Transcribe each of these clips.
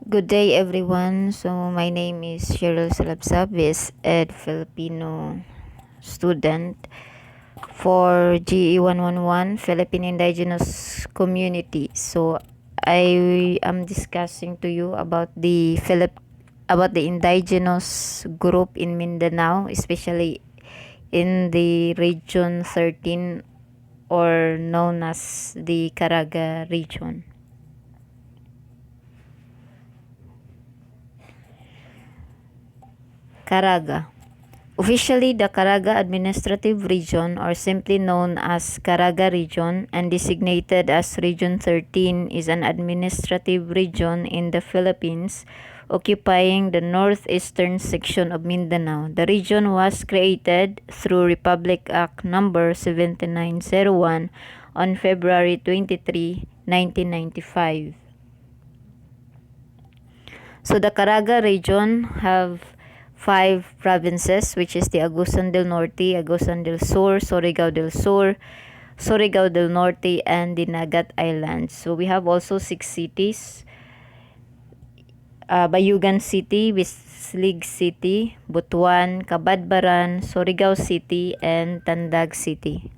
Good day, everyone. So, my name is Cheryl Salabsabis, Ed Filipino student for GE 111 Philippine Indigenous Community. So, I am discussing to you about the indigenous group in Mindanao, especially in the Region 13 or known as the Caraga Region. Caraga. Officially, the Caraga Administrative Region, or simply known as Caraga Region and designated as Region 13, is an administrative region in the Philippines occupying the northeastern section of Mindanao. The region was created through Republic Act No. 7901 on February 23, 1995. So the Caraga region have 5 provinces, which is the Agusan del Norte, Agusan del Sur, Surigao del Sur, Surigao del Norte, and the Nagat Islands. So we have also 6 cities: Bayugan City, Bislig City, Butuan, Cabadbaran, Surigao City, and Tandag City.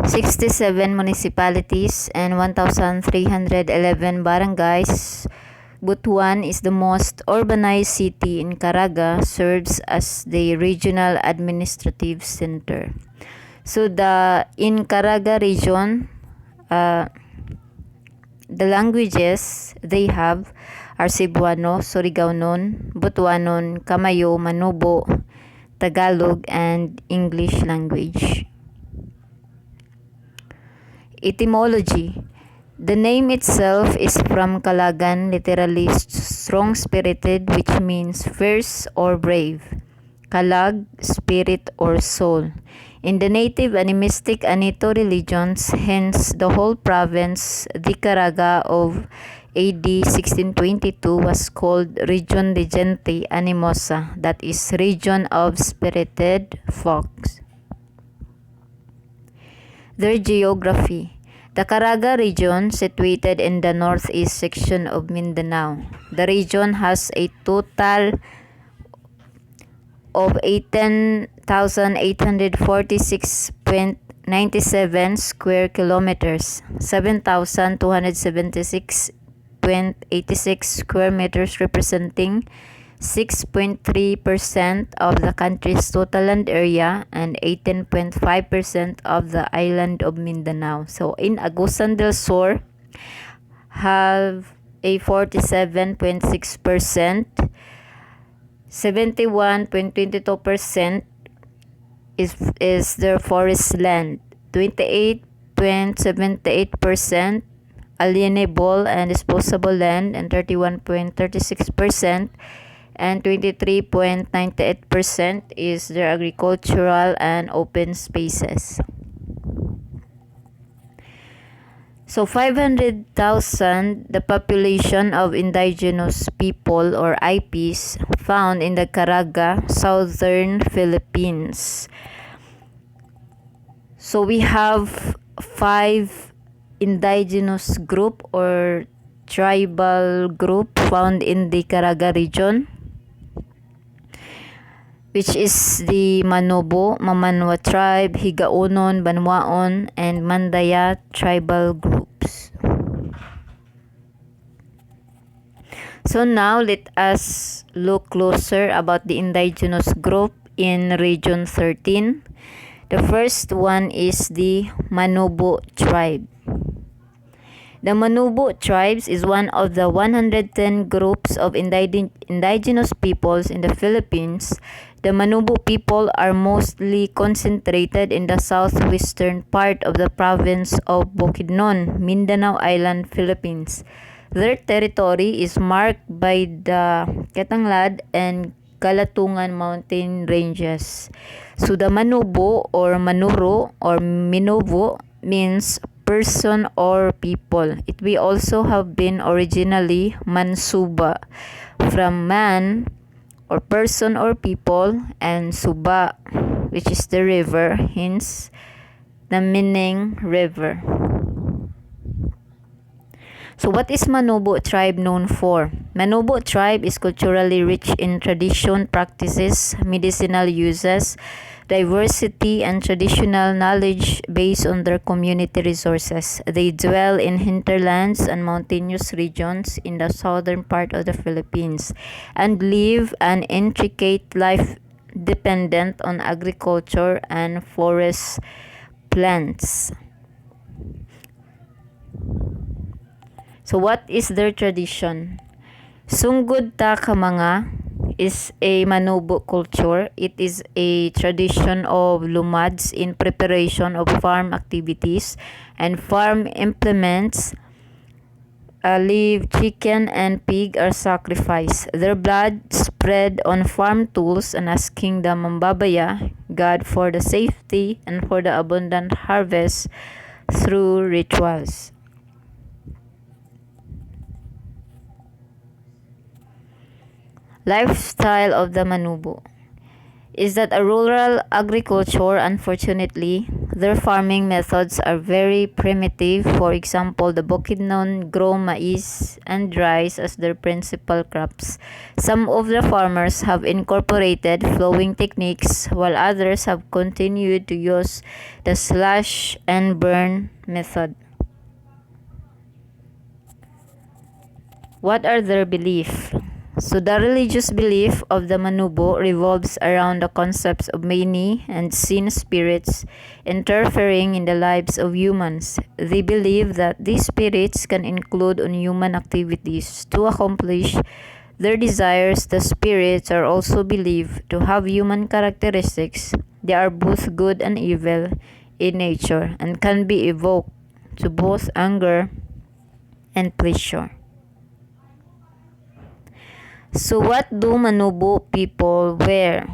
Sixty-seven municipalities and 1,311 barangays. Butuan is the most urbanized city in Caraga, serves as the regional administrative center. So in Caraga region, the languages they have are Cebuano, Surigaonon, Butuanon, Kamayo, Manubo, Tagalog, and English language. Etymology. The name itself is from Kalagan, literally strong-spirited, which means fierce or brave. Kalag, spirit or soul. In the native animistic Anito religions, hence the whole province, the Caraga of AD 1622 was called Region de Gente Animosa, that is, region of spirited folks. Their geography. The Caraga region, situated in the northeast section of Mindanao. The region has a total of 18,846.97 square kilometers, 7,276.86 square meters, representing 6.3% of the country's total land area and 18.5% of the island of Mindanao. So in Agusan del Sur have a 47.6%, 71.22% is their forest land, 28.78% alienable and disposable land, and 31.36% and 23.98% is their agricultural and open spaces. So 500,000, the population of indigenous people or IPs found in the Caraga, southern Philippines. So we have 5 indigenous group or tribal group found in the Caraga region, which is the Manobo, Mamanwa tribe, Higaonon, Banwaon, and Mandaya tribal groups. So now let us look closer about the indigenous group in Region 13. The first one is the Manobo tribe. The Manubo tribes is one of the 110 groups of indigenous peoples in the Philippines. The Manubo people are mostly concentrated in the southwestern part of the province of Bukidnon, Mindanao Island, Philippines. Their territory is marked by the Ketanglad and Kalatungan mountain ranges. So the Manubo or Manuro or Minovo means person or people. It may also have been originally Mansuba, from man or person or people, and Suba, which is the river, hence the meaning river. So what is Manobo tribe known for? Manobo tribe is culturally rich in tradition, practices, medicinal uses, diversity, and traditional knowledge based on their community resources. They dwell in hinterlands and mountainous regions in the southern part of the Philippines and live an intricate life dependent on agriculture and forest plants. So what is their tradition? Sunggod ta ka mga is a Manobo culture. It is a tradition of lumads in preparation of farm activities and farm implements. Live, chicken, and pig are sacrificed. Their blood spread on farm tools and asking the Mambabaya, God, for the safety and for the abundant harvest through rituals. Lifestyle of the Manubo is that a rural agriculture. Unfortunately, their farming methods are very primitive. For example, the Bukidnon grow maize and rice as their principal crops. Some of the farmers have incorporated flowing techniques, while others have continued to use the slash and burn method. What are their beliefs? So the religious belief of the Manubo revolves around the concepts of many and seen spirits interfering in the lives of humans. They believe that these spirits can include on human activities to accomplish their desires. The spirits are also believed to have human characteristics. They are both good and evil in nature and can be evoked to both anger and pleasure. So what do Manobo people wear?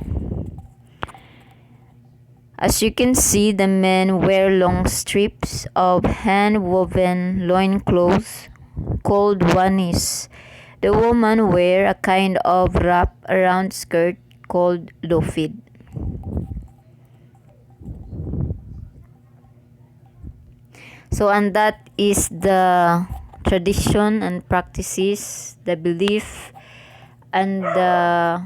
As you can see, the men wear long strips of hand-woven loincloths called wanis. The women wear a kind of wrap-around skirt called dofid. So, and that is the tradition and practices, the belief, and the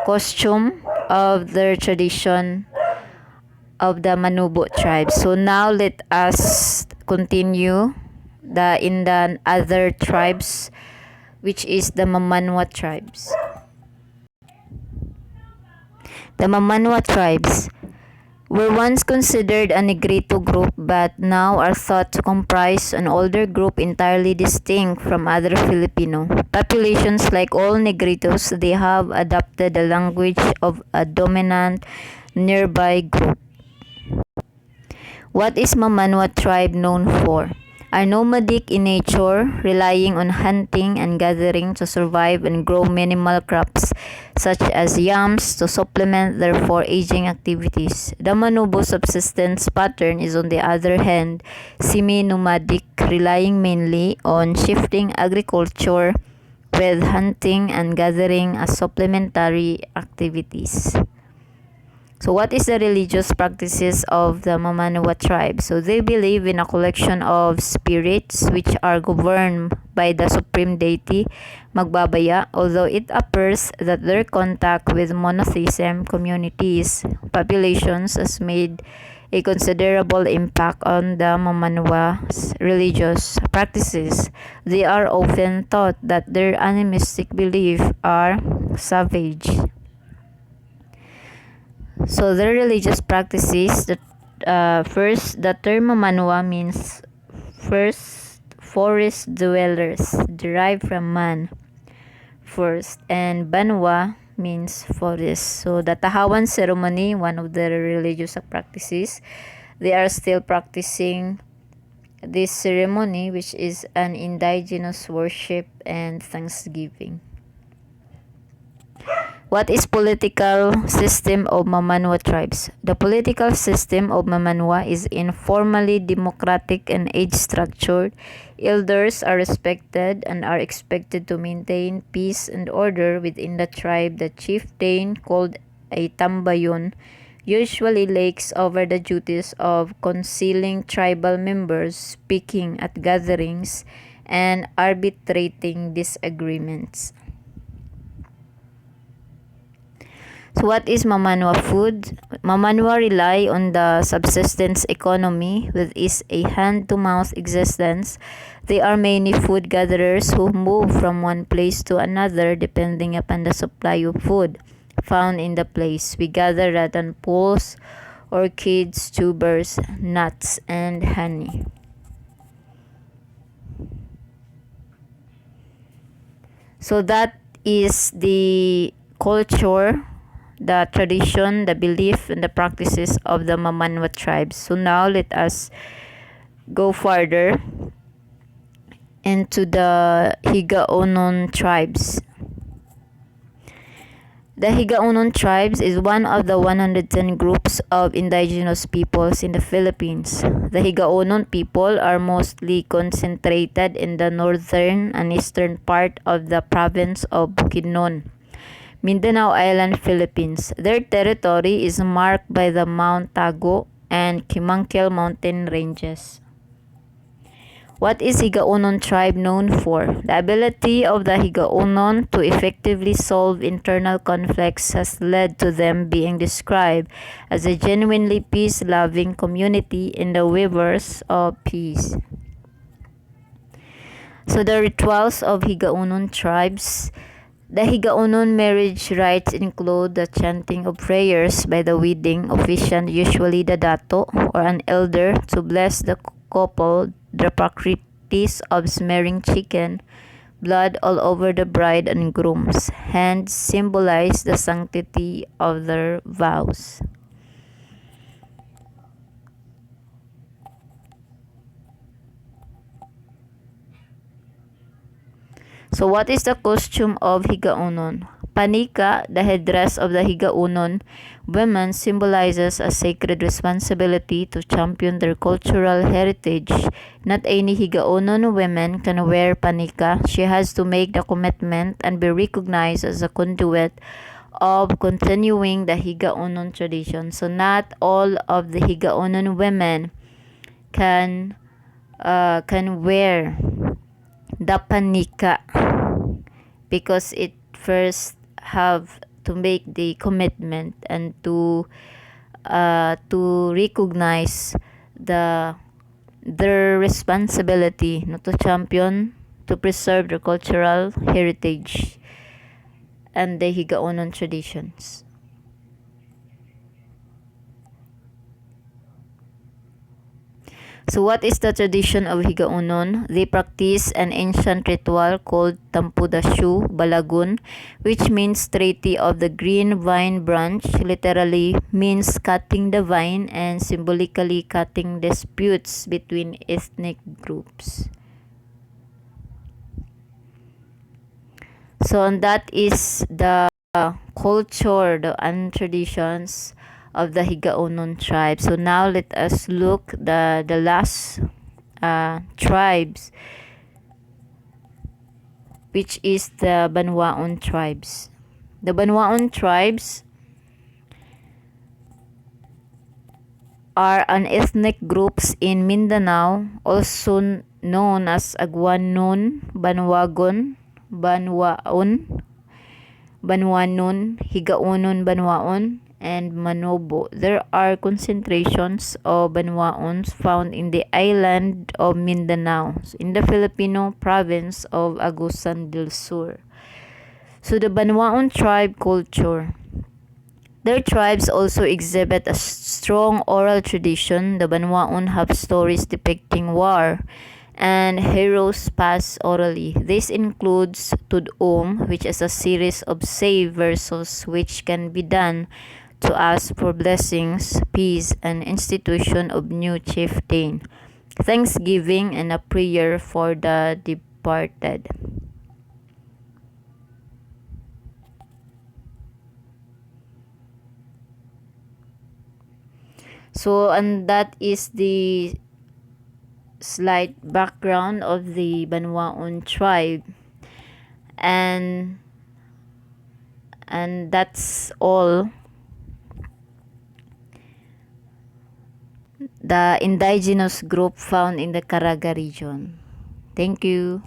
costume of their tradition of the Manubo tribe. So now let us continue in the other tribes, which is the Mamanwa tribes. The Mamanwa tribes were once considered a Negrito group but now are thought to comprise an older group entirely distinct from other Filipino populations. Like all Negritos, they have adopted the language of a dominant nearby group. What is Mamanwa tribe known for? Are nomadic in nature, relying on hunting and gathering to survive and grow minimal crops such as yams to supplement their foraging activities. The Manubo subsistence pattern is, on the other hand, semi-nomadic, relying mainly on shifting agriculture with hunting and gathering as supplementary activities. So what is the religious practices of the Mamanwa tribe? So they believe in a collection of spirits which are governed by the supreme deity, Magbabaya, although it appears that their contact with monotheism populations has made a considerable impact on the Mamanwa's religious practices. They are often taught that their animistic beliefs are savage. So their religious practices, first, the term Mamanwa means first forest dwellers, derived from man, first, and Banwa means forest. So the Tahawan ceremony, one of their religious practices, they are still practicing this ceremony, which is an indigenous worship and thanksgiving. What is political system of Mamanwa tribes? The political system of Mamanwa is informally democratic and age-structured. Elders are respected and are expected to maintain peace and order within the tribe. The chieftain, called a tambayon, usually takes over the duties of concealing tribal members, speaking at gatherings, and arbitrating disagreements. So what is Mamanwa food? Mamanwa rely on the subsistence economy, which is a hand-to-mouth existence. They are mainly food gatherers who move from one place to another depending upon the supply of food found in the place. We gather rattan poles, orchids, tubers, nuts, and honey. So that is the culture, the tradition, the belief, and the practices of the Mamanwa tribes. So now let us go further into the Higaonon tribes. The Higaonon tribes is one of the 110 groups of indigenous peoples in the Philippines. The Higaonon people are mostly concentrated in the northern and eastern part of the province of Bukidnon, Mindanao Island, Philippines. Their territory is marked by the Mount Tago and Kimangkil mountain ranges. What is Higaonon tribe known for? The ability of the Higaonon to effectively solve internal conflicts has led to them being described as a genuinely peace-loving community in the weavers of peace. So the rituals of Higaonon tribes. The Higaonon marriage rites include the chanting of prayers by the wedding officiant, usually the dato or an elder, to bless the couple, the practice of smearing chicken blood all over the bride and groom's hands symbolize the sanctity of their vows. So what is the costume of Higaonon? Panika, the headdress of the Higaonon women, symbolizes a sacred responsibility to champion their cultural heritage. Not any Higaonon woman can wear panika. She has to make the commitment and be recognized as a conduit of continuing the Higaonon tradition. So not all of the Higaonon women can wear the panika because it first have to make the commitment and to recognize their responsibility, no, to champion, to preserve their cultural heritage and the Higaonon traditions. So what is the tradition of Higaonon? They practice an ancient ritual called Tampudashu Balagun, which means treaty of the green vine branch, literally means cutting the vine and symbolically cutting disputes between ethnic groups. So and that is the culture and traditions of the Higaonon tribe. So now let us look the last tribes, which is the Banwaon tribes. The Banwaon tribes are an ethnic groups in Mindanao, also known as Agwanon, Banwagon, Banwaon, Banwanon, Higaonon Banwaon, and Manobo. There are concentrations of Banwaons found in the island of Mindanao, in the Filipino province of Agusan del Sur. So the Banwaon tribe culture. Their tribes also exhibit a strong oral tradition. The Banwaon have stories depicting war and heroes passed orally. This includes Tudum, which is a series of save verses which can be done to ask for blessings, peace, and institution of new chieftain, thanksgiving, and a prayer for the departed. So, and that is the slight background of the Banwaon tribe, and that's all the indigenous group found in the Caraga region. Thank you.